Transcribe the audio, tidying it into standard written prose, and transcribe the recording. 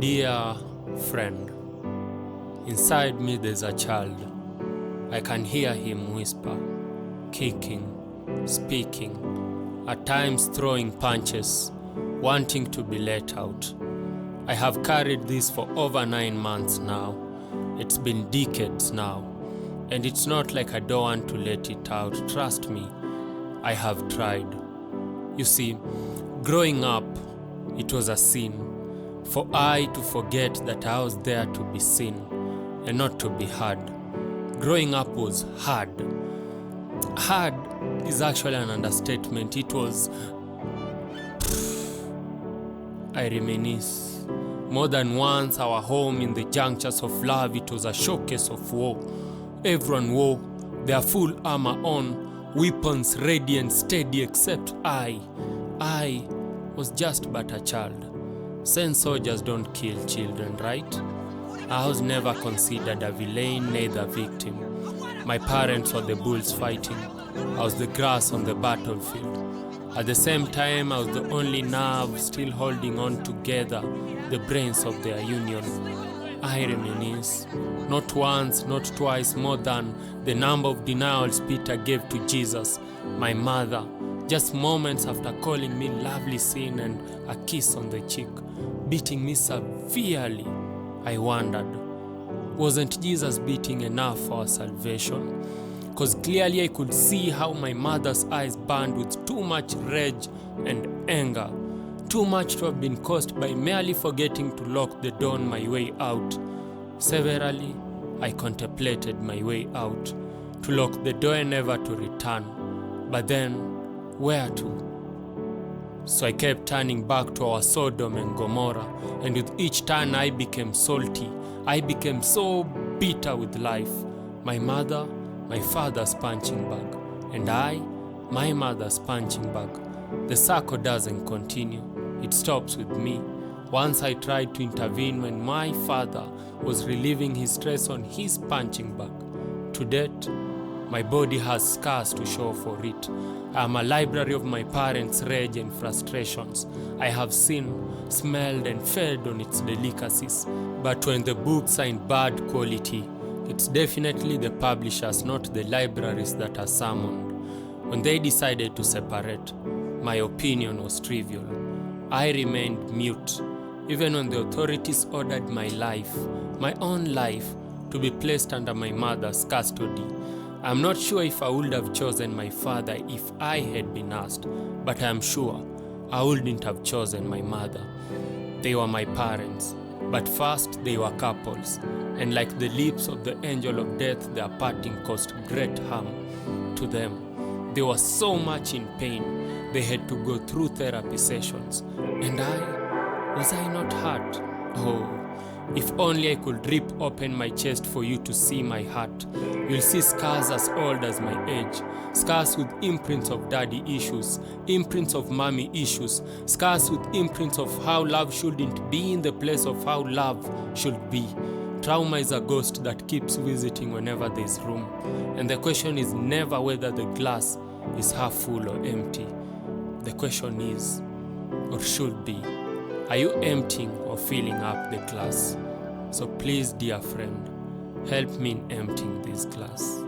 Dear friend, inside me there's a child. I can hear him whisper, kicking, speaking, at times throwing punches, wanting to be let out. I have carried this for over 9 months now. It's been decades now. And it's not like I don't want to let it out. Trust me, I have tried. You see, growing up, it was a sin for I to forget that I was there to be seen and not to be heard. Growing up was hard. Hard is actually an understatement. It was... I reminisce. More than once, our home in the junctures of love, it was a showcase of war. Everyone wore their full armor on, weapons ready and steady, except I was just but a child. Saint soldiers don't kill children, right? I was never considered a villain, neither victim. My parents were the bulls fighting. I was the grass on the battlefield. At the same time, I was the only nerve still holding on together the brains of their union. I reminisce, not once, not twice, more than the number of denials Peter gave to Jesus, my mother, just moments after calling me lovely sin and a kiss on the cheek, beating me severely. I wondered, wasn't Jesus beating enough for our salvation? Because clearly I could see how my mother's eyes burned with too much rage and anger. Too much to have been caused by merely forgetting to lock the door on my way out. Severally, I contemplated my way out, to lock the door and never to return. But then, where to? So I kept turning back to our Sodom and Gomorrah, and with each turn I became salty. I became so bitter with life. My mother, my father's punching bag, and I, my mother's punching bag. The circle doesn't continue. It stops with me. Once I tried to intervene when my father was relieving his stress on his punching bag. To date, my body has scars to show for it. I am a library of my parents' rage and frustrations. I have seen, smelled and fed on its delicacies. But when the books are in bad quality, it's definitely the publishers, not the libraries, that are summoned. When they decided to separate, my opinion was trivial. I remained mute, even when the authorities ordered my life, my own life, to be placed under my mother's custody. I'm not sure if I would have chosen my father if I had been asked, but I am sure I wouldn't have chosen my mother. They were my parents, but first they were couples, and like the lips of the angel of death, their parting caused great harm to them. They were so much in pain. They had to go through therapy sessions. And was I not hurt? Oh, if only I could rip open my chest for you to see my heart. You'll see scars as old as my age. Scars with imprints of daddy issues, imprints of mommy issues, scars with imprints of how love shouldn't be in the place of how love should be. Trauma is a ghost that keeps visiting whenever there's room. And the question is never whether the glass is half full or empty. The question is, or should be, are you emptying or filling up the glass? So please, dear friend, help me in emptying this glass.